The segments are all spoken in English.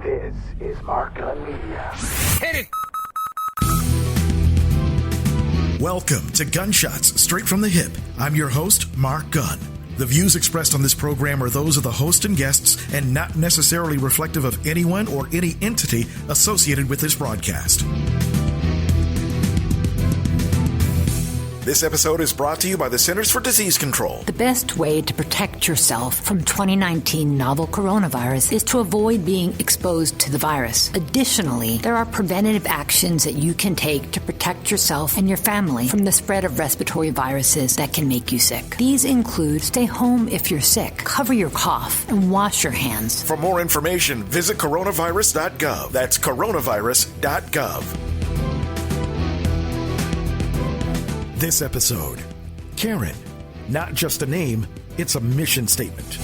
This is Mark Gunn Media. Hit it! Welcome to Gunshots Straight from the Hip. I'm your host, Mark Gunn. The views expressed on this program are those of the host and guests and not necessarily reflective of anyone or any entity associated with this broadcast. This episode is brought to you by the Centers for Disease Control. The best way to protect yourself from 2019 novel coronavirus is to avoid being exposed to the virus. Additionally, there are preventative actions that you can take to protect yourself and your family from the spread of respiratory viruses that can make you sick. These include stay home if you're sick, cover your cough, and wash your hands. For more information, visit coronavirus.gov. That's coronavirus.gov. This episode, K.A.R.E.N. Not just a name, it's a mission statement.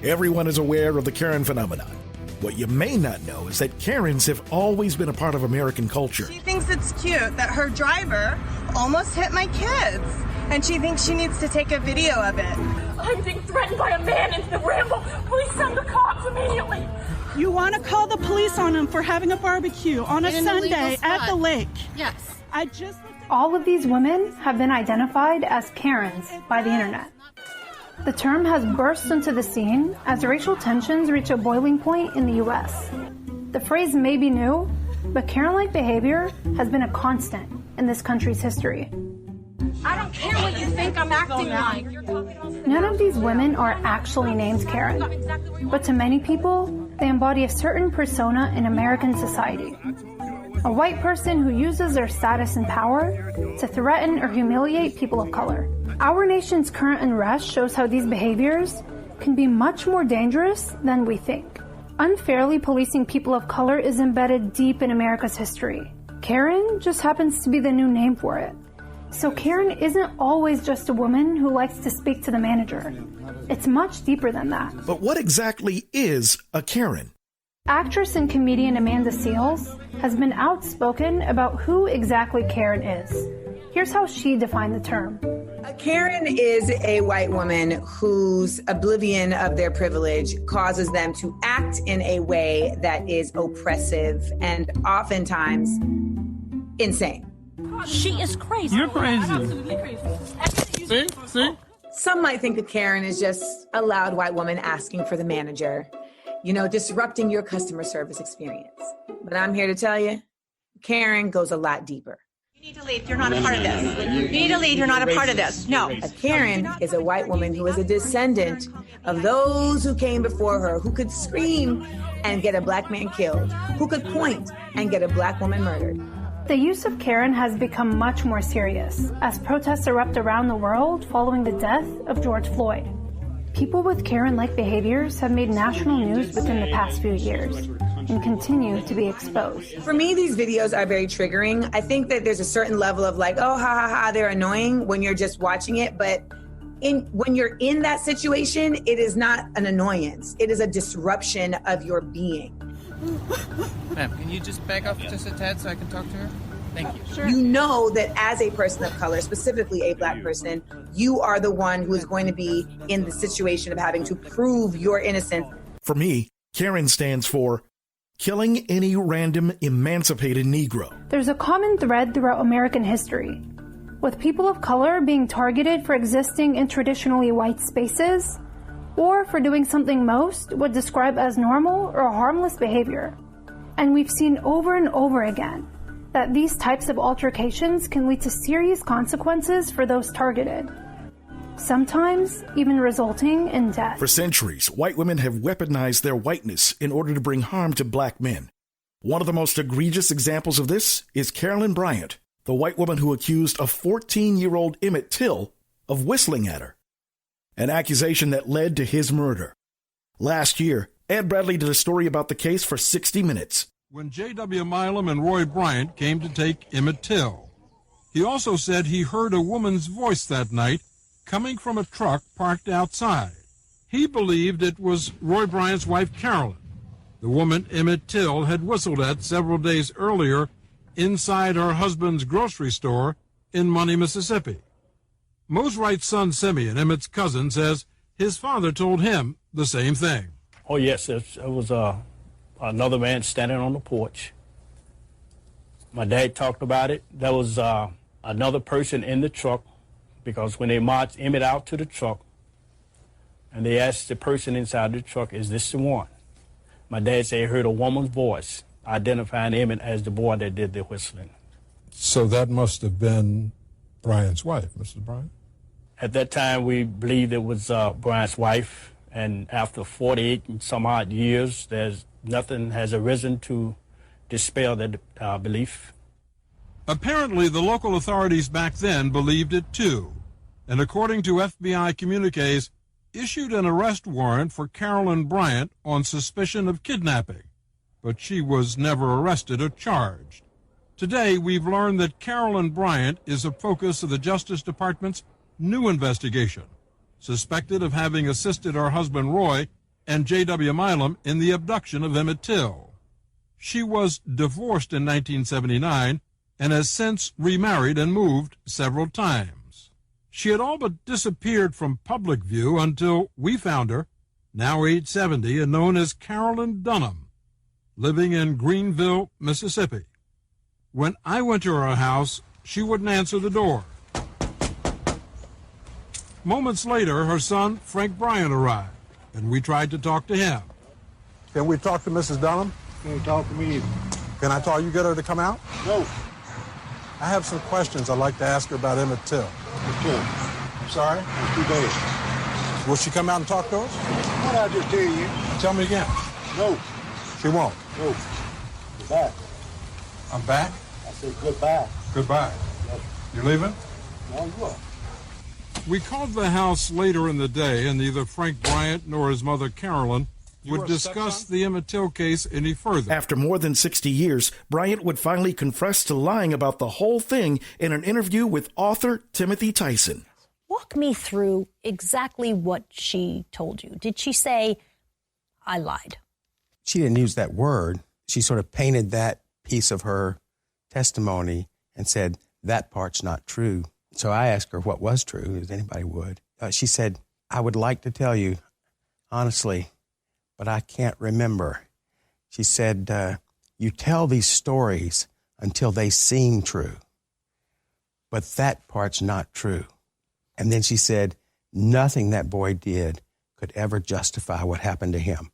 Everyone is aware of the K.A.R.E.N. phenomenon. What you may not know is that Karens have always been a part of American culture. She thinks it's cute that her driver almost hit my kids, and she thinks she needs to take a video of it. I'm being threatened by a man in the Ramble. Please send the cops immediately. You want to call the police on him for having a barbecue on a Sunday at the lake. Yes. All of these women have been identified as Karens by the internet. The term has burst into the scene as racial tensions reach a boiling point in the U.S. The phrase may be new, but Karen-like behavior has been a constant in this country's history. I don't care what you think I'm acting like. None of these women are actually named Karen, but to many people, they embody a certain persona in American society. A white person who uses their status and power to threaten or humiliate people of color. Our nation's current unrest shows how these behaviors can be much more dangerous than we think. Unfairly policing people of color is embedded deep in America's history. Karen just happens to be the new name for it. So Karen isn't always just a woman who likes to speak to the manager. It's much deeper than that. But what exactly is a Karen? Actress and comedian Amanda Seales has been outspoken about who exactly Karen is. Here's how she defined the term. A Karen is a white woman whose oblivion of their privilege causes them to act in a way that is oppressive and oftentimes insane. She is crazy. You're crazy. Absolutely crazy. See? Some might think that Karen is just a loud white woman asking for the manager, disrupting your customer service experience. But I'm here to tell you, Karen goes a lot deeper. You need to leave. You're not a part of this. You need to leave. You're not a part of this. No. A Karen is a white woman who is a descendant of those who came before her, who could scream and get a black man killed, who could point and get a black woman murdered. The use of Karen has become much more serious as protests erupt around the world following the death of George Floyd. People with Karen-like behaviors have made national news within the past few years and continue to be exposed. For me, these videos are very triggering. I think that there's a certain level of like, oh, ha, ha, ha, they're annoying when you're just watching it. But when you're in that situation, it is not an annoyance. It is a disruption of your being. Ma'am, can you just back up just a tad so I can talk to her? Thank you. Sure. You know that as a person of color, specifically a black person, you are the one who is going to be in the situation of having to prove your innocence. For me, K.A.R.E.N. stands for killing any random emancipated Negro. There's a common thread throughout American history, with people of color being targeted for existing in traditionally white spaces or for doing something most would describe as normal or harmless behavior. And we've seen over and over again that these types of altercations can lead to serious consequences for those targeted, sometimes even resulting in death. For centuries, white women have weaponized their whiteness in order to bring harm to black men. One of the most egregious examples of this is Carolyn Bryant, the white woman who accused a 14-year-old Emmett Till of whistling at her, an accusation that led to his murder. Last year, Ed Bradley did a story about the case for 60 Minutes. When J.W. Milam and Roy Bryant came to take Emmett Till, he also said he heard a woman's voice that night coming from a truck parked outside. He believed it was Roy Bryant's wife, Carolyn, the woman Emmett Till had whistled at several days earlier inside her husband's grocery store in Money, Mississippi. Mose Wright's son, Simeon, Emmett's cousin, says His father told him the same thing. Oh, yes, it was another man standing on the porch. My dad talked about it. There was another person in the truck, because when they marched Emmett out to the truck, and they asked the person inside the truck, is this the one? My dad said he heard a woman's voice identifying Emmett as the boy that did the whistling. So that must have been Bryant's wife, Mrs. Bryant? At that time, we believed it was Bryant's wife, and after 48 and some odd years, nothing has arisen to dispel that belief. Apparently, the local authorities back then believed it too, and according to FBI communiques, issued an arrest warrant for K.A.R.E.N. Bryant on suspicion of kidnapping, but she was never arrested or charged. Today, we've learned that K.A.R.E.N. Bryant is a focus of the Justice Department's new investigation, suspected of having assisted her husband Roy and J.W. Milam in the abduction of Emmett Till. She was divorced in 1979 and has since remarried and moved several times. She had all but disappeared from public view until we found her, now age 70 and known as Carolyn Dunham, living in Greenville, Mississippi. When I went to her house, she wouldn't answer the door. Moments later, her son, Frank Bryant, arrived, and we tried to talk to him. Can we talk to Mrs. Dunham? Can't talk to me either. Can I tell you get her to come out? No. I have some questions I'd like to ask her about Emmett Till. I'm sorry? It's too bad. Will she come out and talk to us? What I just tell you? Tell me again. No. She won't? No. Goodbye. I'm back? I said goodbye. Goodbye. Yes. You leaving? No, you are. We called the house later in the day, and neither Frank Bryant nor his mother Carolyn would discuss the Emmett Till case any further. After more than 60 years, Bryant would finally confess to lying about the whole thing in an interview with author Timothy Tyson. Walk me through exactly what she told you. Did she say, I lied? She didn't use that word. She sort of painted that piece of her testimony and said, that part's not true. So I asked her what was true, as anybody would. She said, I would like to tell you, honestly, but I can't remember. She said, you tell these stories until they seem true, but that part's not true. And then she said, nothing that boy did could ever justify what happened to him.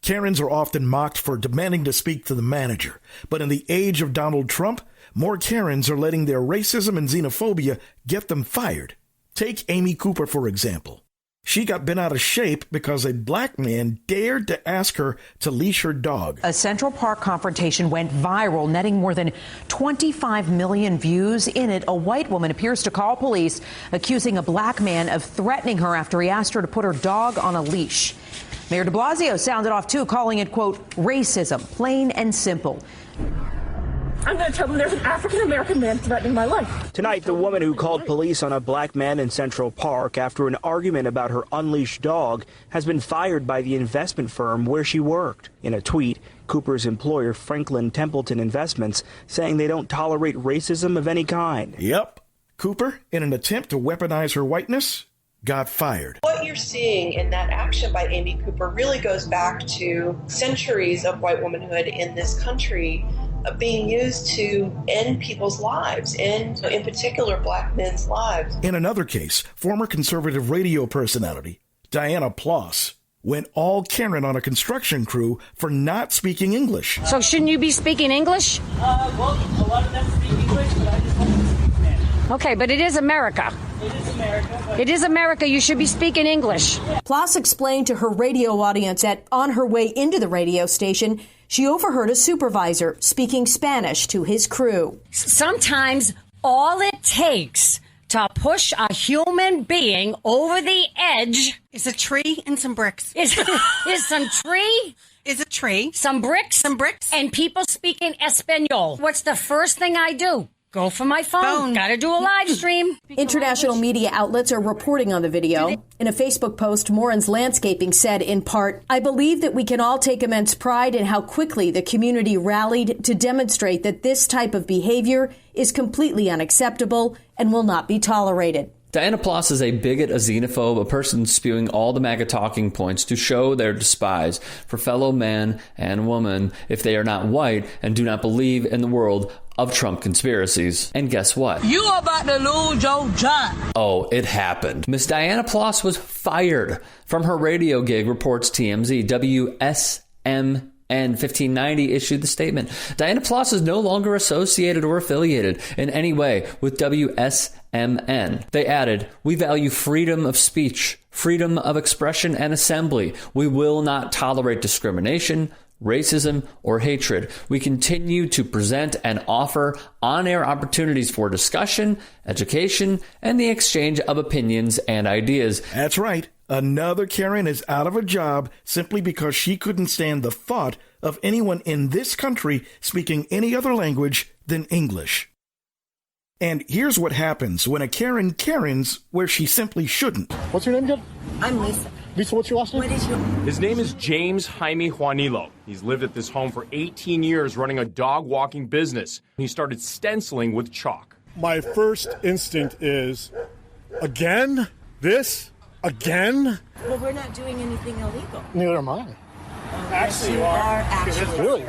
Karens are often mocked for demanding to speak to the manager, but in the age of Donald Trump, more Karens are letting their racism and xenophobia get them fired. Take Amy Cooper, for example. She got bent out of shape because a black man dared to ask her to leash her dog. A Central Park confrontation went viral, netting more than 25 million views. In it, a white woman appears to call police, accusing a black man of threatening her after he asked her to put her dog on a leash. Mayor de Blasio sounded off, too, calling it, quote, racism, plain and simple. I'm going to tell them there's an African-American man threatening my life. Tonight, the woman who called police on a black man in Central Park after an argument about her unleashed dog has been fired by the investment firm where she worked. In a tweet, Cooper's employer, Franklin Templeton Investments, saying they don't tolerate racism of any kind. Yep. Cooper, in an attempt to weaponize her whiteness, got fired. What you're seeing in that action by Amy Cooper really goes back to centuries of white womanhood in this country being used to end people's lives, and in particular black men's lives. In another case, former conservative radio personality Diana Ploss went all Karen on a construction crew for not speaking English. So shouldn't you be speaking English? Well, a lot of them speak English, but I just want to speak Spanish. Okay, but it is America. It is America. It is America. You should be speaking English. Ploss explained to her radio audience that on her way into the radio station, she overheard a supervisor speaking Spanish to his crew. Sometimes all it takes to push a human being over the edge is a tree and some bricks. Is some tree. Is a tree. Some bricks. Some bricks. And people speaking Espanol. What's the first thing I do? Go for my phone. Gotta do a live stream. International media outlets are reporting on the video. In a Facebook post, Morin's Landscaping said, in part, I believe that we can all take immense pride in how quickly the community rallied to demonstrate that this type of behavior is completely unacceptable and will not be tolerated. Diana Ploss is a bigot, a xenophobe, a person spewing all the MAGA talking points to show their despise for fellow man and woman if they are not white and do not believe in the world of Trump conspiracies. And guess what? You are about to lose your job. Oh, it happened. Miss Diana Ploss was fired from her radio gig, reports TMZ. WSMN 1590 issued the statement. Diana Ploss is no longer associated or affiliated in any way with WSMN. They added, "We value freedom of speech, freedom of expression and assembly. We will not tolerate discrimination, racism, or hatred. We continue to present and offer on-air opportunities for discussion, education, and the exchange of opinions and ideas." That's right. Another Karen is out of a job simply because she couldn't stand the thought of anyone in this country speaking any other language than English. And here's what happens when a Karen Karens where she simply shouldn't. What's your name again? I'm Lisa. Lisa, what's your last name? What is your... His name is James Jaime Juanillo. He's lived at this home for 18 years running a dog walking business. He started stenciling with chalk. My first instinct is, again? This? Again? Well, we're not doing anything illegal. Neither am I. Actually, you are actually. Really?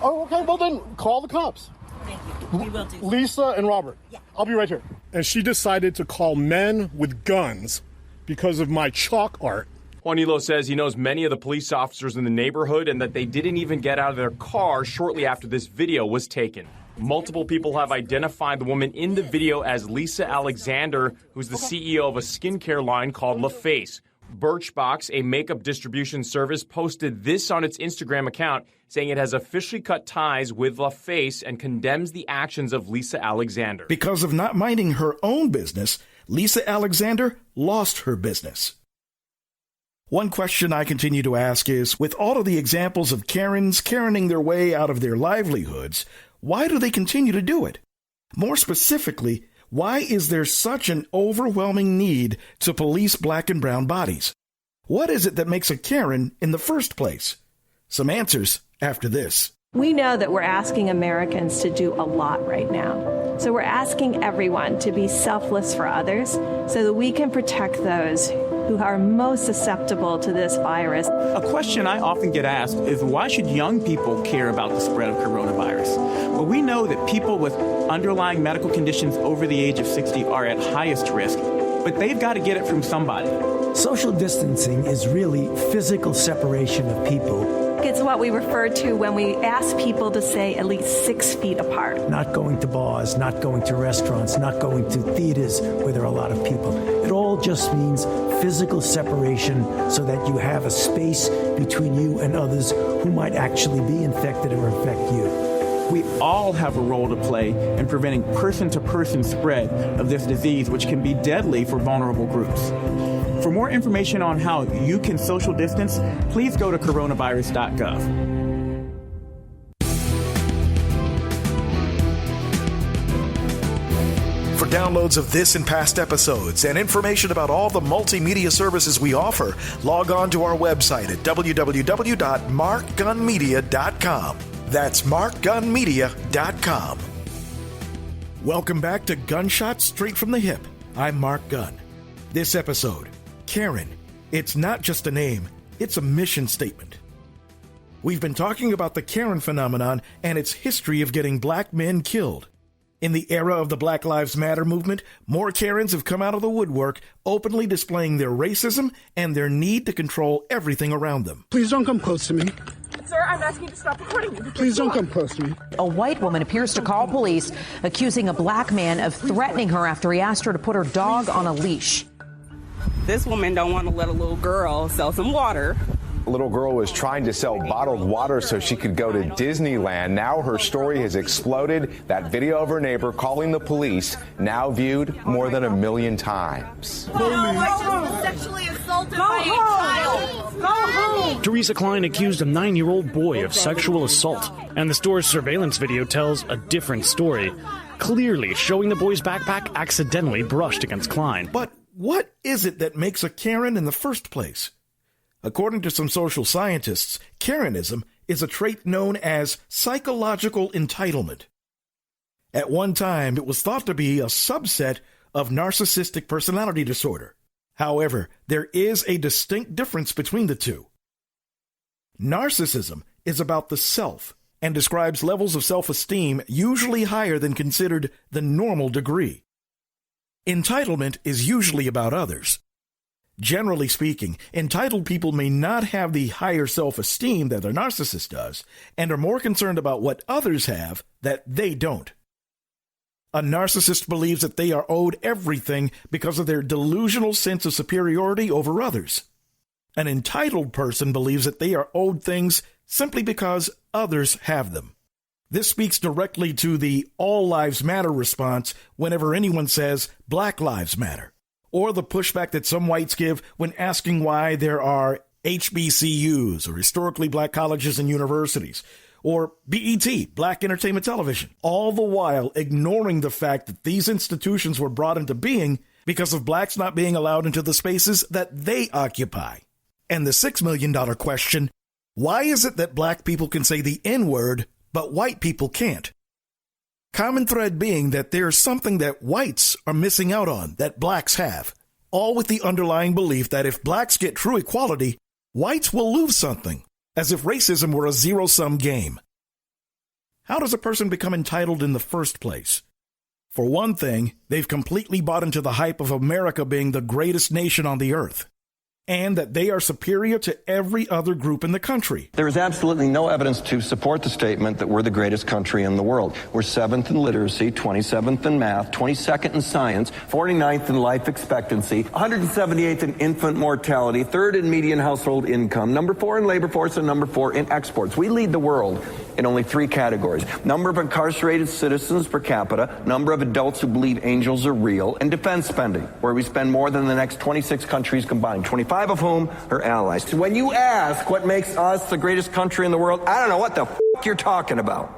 Oh, okay. Well, then call the cops. Thank you. We will do. Lisa and Robert. Yeah. I'll be right here. And she decided to call men with guns because of my chalk art. Juanillo says he knows many of the police officers in the neighborhood and that they didn't even get out of their car shortly after this video was taken. Multiple people have identified the woman in the video as Lisa Alexander, who's the CEO of a skincare line called LaFace. Birchbox, a makeup distribution service, posted this on its Instagram account, saying it has officially cut ties with LaFace and condemns the actions of Lisa Alexander. Because of not minding her own business, Lisa Alexander lost her business. One question I continue to ask is, with all of the examples of Karens Karening their way out of their livelihoods, why do they continue to do it? More specifically, why is there such an overwhelming need to police black and brown bodies? What is it that makes a Karen in the first place? Some answers after this. We know that we're asking Americans to do a lot right now. So we're asking everyone to be selfless for others so that we can protect those who are most susceptible to this virus. A question I often get asked is, why should young people care about the spread of coronavirus? Well, we know that people with underlying medical conditions over the age of 60 are at highest risk, but they've got to get it from somebody. Social distancing is really physical separation of people. It's what we refer to when we ask people to stay at least 6 feet apart. Not going to bars, not going to restaurants, not going to theaters where there are a lot of people. It all just means physical separation so that you have a space between you and others who might actually be infected or infect you. We all have a role to play in preventing person-to-person spread of this disease, which can be deadly for vulnerable groups. For more information on how you can social distance, please go to coronavirus.gov. For downloads of this and past episodes and information about all the multimedia services we offer, log on to our website at www.markgunmedia.com. That's markgunmedia.com. Welcome back to Gunshots Straight from the Hip. I'm Mark Gunn. This episode, K.A.R.E.N. It's not just a name, it's a mission statement. We've been talking about the K.A.R.E.N. phenomenon and its history of getting black men killed. In the era of the Black Lives Matter movement, more Karens have come out of the woodwork, openly displaying their racism and their need to control everything around them. Please don't come close to me. Sir, I'm asking you to stop recording me. Please don't come close to me. A white woman appears to call police, accusing a black man of threatening her after he asked her to put her dog on a leash. This woman don't want to let a little girl sell some water. A little girl was trying to sell bottled water so she could go to Disneyland. Now her story has exploded. That video of her neighbor calling the police, now viewed more than 1 million times. Sexually assaulted by a child. Go home. Teresa Klein accused a 9-year-old boy of sexual assault, and the store's surveillance video tells a different story, clearly showing the boy's backpack accidentally brushed against Klein. But what is it that makes a Karen in the first place? According to some social scientists, Karenism is a trait known as psychological entitlement. At one time, it was thought to be a subset of narcissistic personality disorder. However, there is a distinct difference between the two. Narcissism is about the self and describes levels of self-esteem usually higher than considered the normal degree. Entitlement is usually about others. Generally speaking, entitled people may not have the higher self-esteem that a narcissist does and are more concerned about what others have that they don't. A narcissist believes that they are owed everything because of their delusional sense of superiority over others. An entitled person believes that they are owed things simply because others have them. This speaks directly to the all lives matter response whenever anyone says Black Lives Matter, or the pushback that some whites give when asking why there are HBCUs, or historically black colleges and universities, or BET, Black Entertainment Television, all the while ignoring the fact that these institutions were brought into being because of blacks not being allowed into the spaces that they occupy. And the $6 million question, why is it that black people can say the N-word, but white people can't? Common thread being that there's something that whites are missing out on that blacks have, all with the underlying belief that if blacks get true equality, whites will lose something, as if racism were a zero-sum game. How does a person become entitled in the first place? For one thing, they've completely bought into the hype of America being the greatest nation on the earth, and that they are superior to every other group in the country. There is absolutely no evidence to support the statement that we're the greatest country in the world. We're 7th in literacy, 27th in math, 22nd in science, 49th in life expectancy, 178th in infant mortality, 3rd in median household income, number 4 in labor force, and number 4 in exports. We lead the world in only 3 categories: number of incarcerated citizens per capita, number of adults who believe angels are real, and defense spending, where we spend more than the next 26 countries combined, 25 of whom are allies. So when you ask what makes us the greatest country in the world, I don't know what the you're talking about.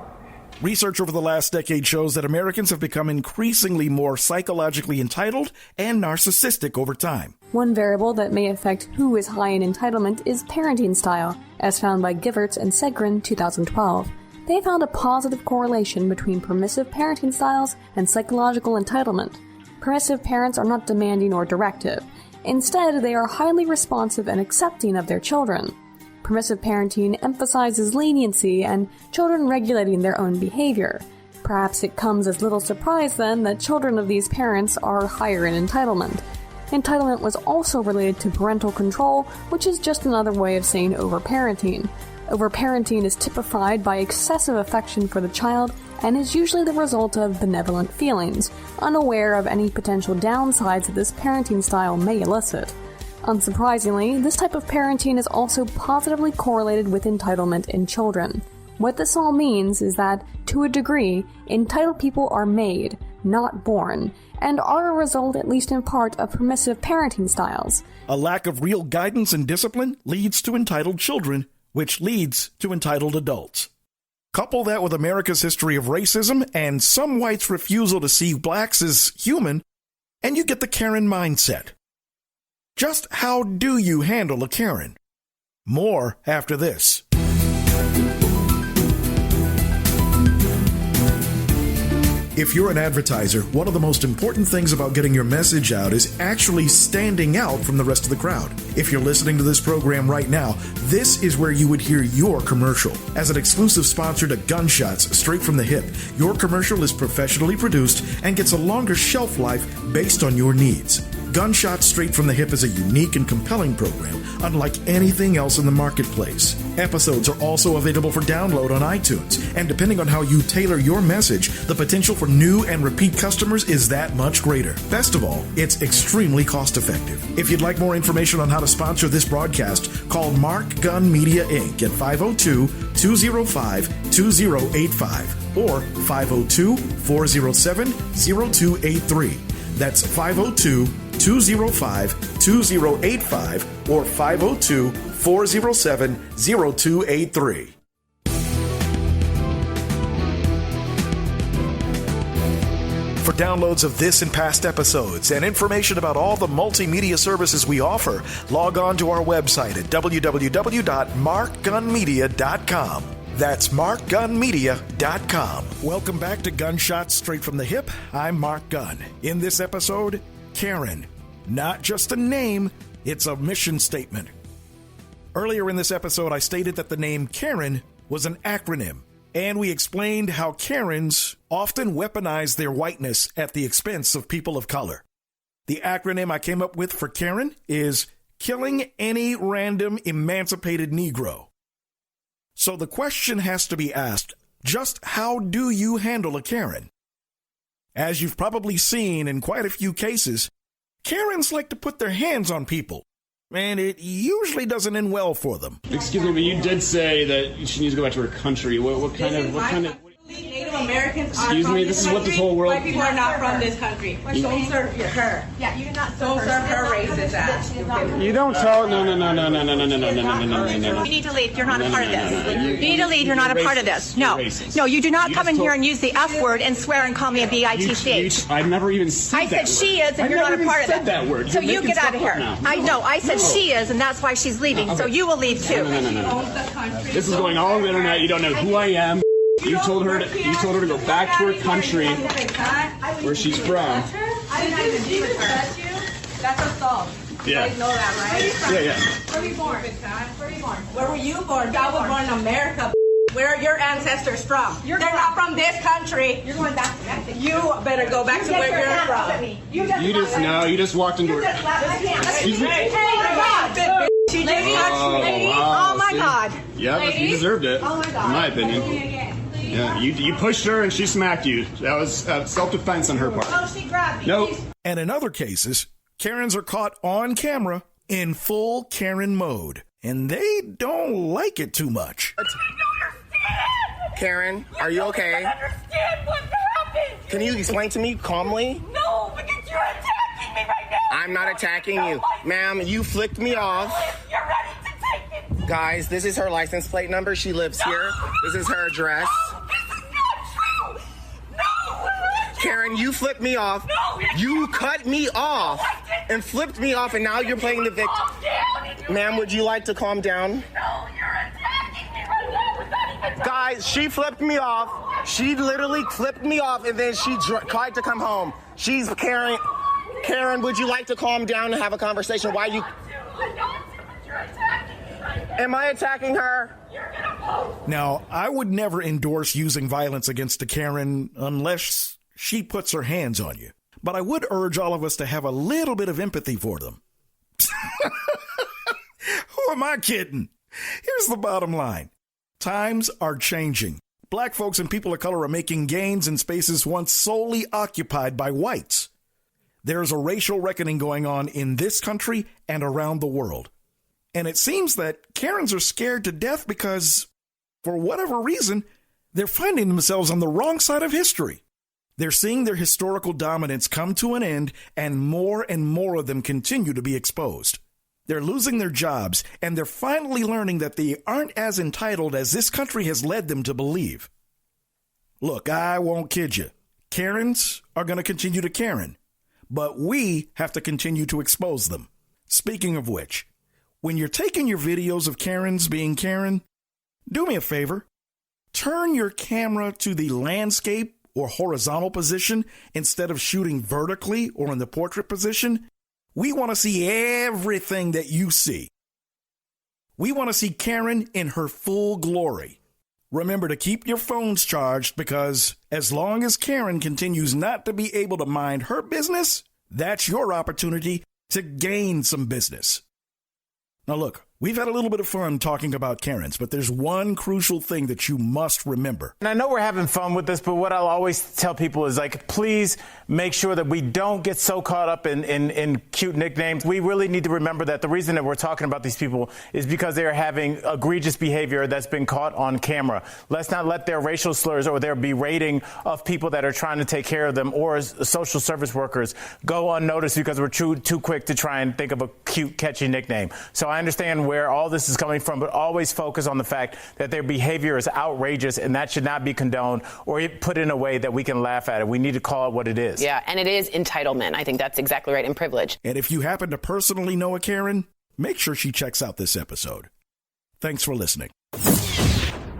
Research over the last decade shows that Americans have become increasingly more psychologically entitled and narcissistic over time. One variable that may affect who is high in entitlement is parenting style, as found by Giverts and Segrin 2012. They found a positive correlation between permissive parenting styles and psychological entitlement. Permissive parents are not demanding or directive. Instead, they are highly responsive and accepting of their children. Permissive parenting emphasizes leniency and children regulating their own behavior. Perhaps it comes as little surprise then that children of these parents are higher in entitlement. Entitlement was also related to parental control, which is just another way of saying overparenting. Overparenting is typified by excessive affection for the child and is usually the result of benevolent feelings, unaware of any potential downsides that this parenting style may elicit. Unsurprisingly, this type of parenting is also positively correlated with entitlement in children. What this all means is that, to a degree, entitled people are made, not born, and are a result, at least in part, of permissive parenting styles. A lack of real guidance and discipline leads to entitled children, which leads to entitled adults. Couple that with America's history of racism and some whites' refusal to see blacks as human, and you get the K.A.R.E.N mindset. Just how do you handle a K.A.R.E.N? More after this. If you're an advertiser, one of the most important things about getting your message out is actually standing out from the rest of the crowd. If you're listening to this program right now, this is where you would hear your commercial. As an exclusive sponsor to Gunshots Straight from the Hip, your commercial is professionally produced and gets a longer shelf life based on your needs. Gunshots Straight from the Hip is a unique and compelling program, unlike anything else in the marketplace. Episodes are also available for download on iTunes, and depending on how you tailor your message, the potential for new and repeat customers is that much greater. Best of all, it's extremely cost-effective. If you'd like more information on how to sponsor this broadcast, call Mark Gunn Media Inc. at 502-205-2085 or 502-407-0283. That's 502-205-2085 or 502-407-0283. For downloads of this and past episodes and information about all the multimedia services we offer, log on to our website at www.markgunmedia.com. That's markgunmedia.com. Welcome back to Gunshots Straight from the Hip. I'm Mark Gunn. In this episode, K.A.R.E.N. Not just a name, it's a mission statement. Earlier in this episode, I stated that the name K.A.R.E.N. was an acronym, and we explained how Karens often weaponize their whiteness at the expense of people of color. The acronym I came up with for K.A.R.E.N. is Killing Any Random Emancipated Negro. So the question has to be asked, just how do you handle a K.A.R.E.N.? As you've probably seen in quite a few cases, Karens like to put their hands on people, and it usually doesn't end well for them. Excuse me, but you did say that she needs to go back to her country. What kind of... Native Americans are Excuse from me, this is what country. this whole world... White people are not from this country. Don't serve her. Yeah, you do not Don't serve her racist ass. You don't tell... No. You need to leave. You're not a part of this. You need to leave. You're not a part of this. No. No, you do not come in here and use the F word and swear and call me a B-I-T-C-H. I've never even said that I said she is, and you're not a part of this. that word. So you get out of here. I know. I said she is, and that's why she's leaving. So you will leave too. No. This is going all over the internet. You don't know who I am. You told her to go back to her country where she's from. I didn't even touch you. That's assault. Yeah. You guys know that, right? Yeah. Where were you born? Where were you born? God was born in America. Where are your ancestors from? They're not from this country. You're going back to Mexico. You better go back to where you're from. You just walked into her. Excuse me. Hey, God. She just touched me. Oh my God. Yeah, you deserved it. Oh my God. In my opinion. Yeah, you pushed her and she smacked you. That was self-defense on her part. Oh, she grabbed me. Nope. And in other cases, Karens are caught on camera in full Karen mode, and they don't like it too much. K.A.R.E.N., are you okay? I don't understand what happened. Can you explain to me calmly? No, because you're attacking me right now. I'm not attacking you. Ma'am, you flicked me off. You're ready to take it. Guys, this is her license plate number. She lives here. This is her address. No, this is not true. No. K.A.R.E.N., you flipped me off. No, you cut me off and flipped me off, and now you're playing the victim. Ma'am, would you like to calm down? No, you're attacking me right now without even... Guys, she flipped me off. She literally flipped me off, and then she tried to come home. She's K.A.R.E.N., would you like to calm down and have a conversation? Why you... Am I attacking her? Now, I would never endorse using violence against a Karen unless she puts her hands on you. But I would urge all of us to have a little bit of empathy for them. Who am I kidding? Here's the bottom line. Times are changing. Black folks and people of color are making gains in spaces once solely occupied by whites. There's a racial reckoning going on in this country and around the world. And it seems that Karens are scared to death because, for whatever reason, they're finding themselves on the wrong side of history. They're seeing their historical dominance come to an end, and more of them continue to be exposed. They're losing their jobs, and they're finally learning that they aren't as entitled as this country has led them to believe. Look, I won't kid you. Karens are going to continue to K.A.R.E.N., but we have to continue to expose them. Speaking of which, when you're taking your videos of Karens being K.A.R.E.N., do me a favor. Turn your camera to the landscape or horizontal position instead of shooting vertically or in the portrait position. We want to see everything that you see. We want to see K.A.R.E.N. in her full glory. Remember to keep your phones charged because as long as K.A.R.E.N. continues not to be able to mind her business, that's your opportunity to gain some business. Now look, we've had a little bit of fun talking about Karens, but there's one crucial thing that you must remember. And I know we're having fun with this, but what I'll always tell people is, like, please make sure that we don't get so caught up in cute nicknames. We really need to remember that the reason that we're talking about these people is because they're having egregious behavior that's been caught on camera. Let's not let their racial slurs or their berating of people that are trying to take care of them or as social service workers go unnoticed because we're too quick to try and think of a cute, catchy nickname. So I understand where all this is coming from, but always focus on the fact that their behavior is outrageous and that should not be condoned or put in a way that we can laugh at it. We need to call it what it is. Yeah, and it is entitlement. I think that's exactly right, and privilege. And if you happen to personally know a K.A.R.E.N., make sure she checks out this episode. Thanks for listening.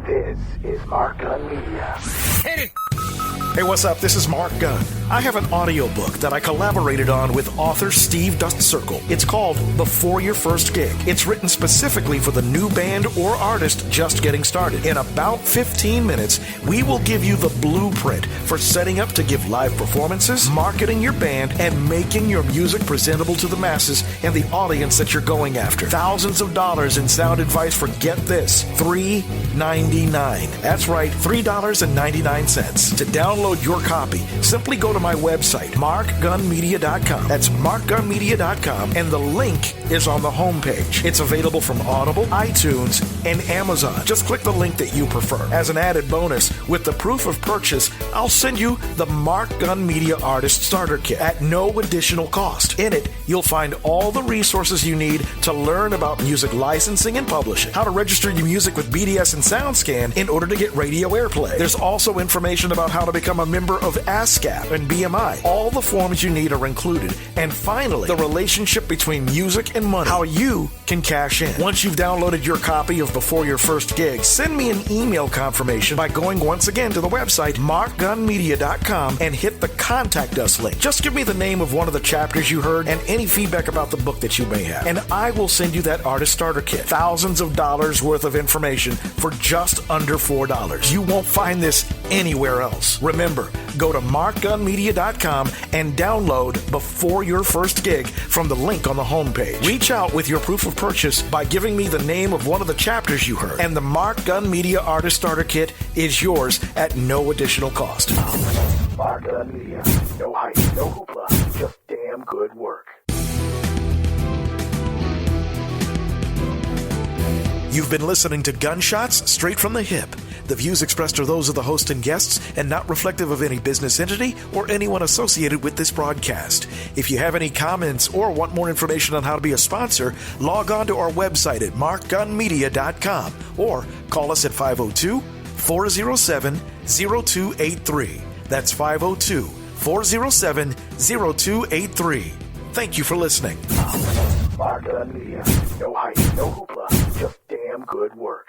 This is Mark Gunn Media. Hit it! Hey, what's up? This is Mark Gunn. I have an audiobook that I collaborated on with author Steve Dust Circle. It's called Before Your First Gig. It's written specifically for the new band or artist just getting started. In about 15 minutes, we will give you the blueprint for setting up to give live performances, marketing your band, and making your music presentable to the masses and the audience that you're going after. Thousands of dollars in sound advice for, get this, $3.99. That's right, $3.99. To download your copy, simply go to my website, markgunmedia.com. That's markgunmedia.com, and the link is on the homepage. It's available from Audible, iTunes, and Amazon. Just click the link that you prefer. As an added bonus, with the proof of purchase, I'll send you the Mark Gunn Media Artist Starter Kit at no additional cost. In it, you'll find all the resources you need to learn about music licensing and publishing, how to register your music with BDS and SoundScan in order to get radio airplay. There's also information about how to become a member of ASCAP and BMI. All the forms you need are included. And finally, the relationship between music and money, how you can cash in. Once you've downloaded your copy of Before Your First Gig, send me an email confirmation by going once again to the website, markgunmedia.com, and hit the Contact Us link. Just give me the name of one of the chapters you heard and any feedback about the book that you may have, and I will send you that Artist Starter Kit. Thousands of dollars worth of information for just under $4. You won't find this anywhere else. Remember, go to markgunmedia.com and download Before Your First Gig from the link on the homepage. Reach out with your proof of purchase by giving me the name of one of the chapters you heard, and the Mark Gunn Media Artist Starter Kit is yours at no additional cost. Mark Gunn Media. No hype, no hoopla, just damn good work. You've been listening to Gunshots Straight from the Hip. The views expressed are those of the host and guests and not reflective of any business entity or anyone associated with this broadcast. If you have any comments or want more information on how to be a sponsor, log on to our website at markgunmedia.com or call us at 502-407-0283. That's 502-407-0283. Thank you for listening. Mark Gunn Media. No hype, no hoopla, just damn good work.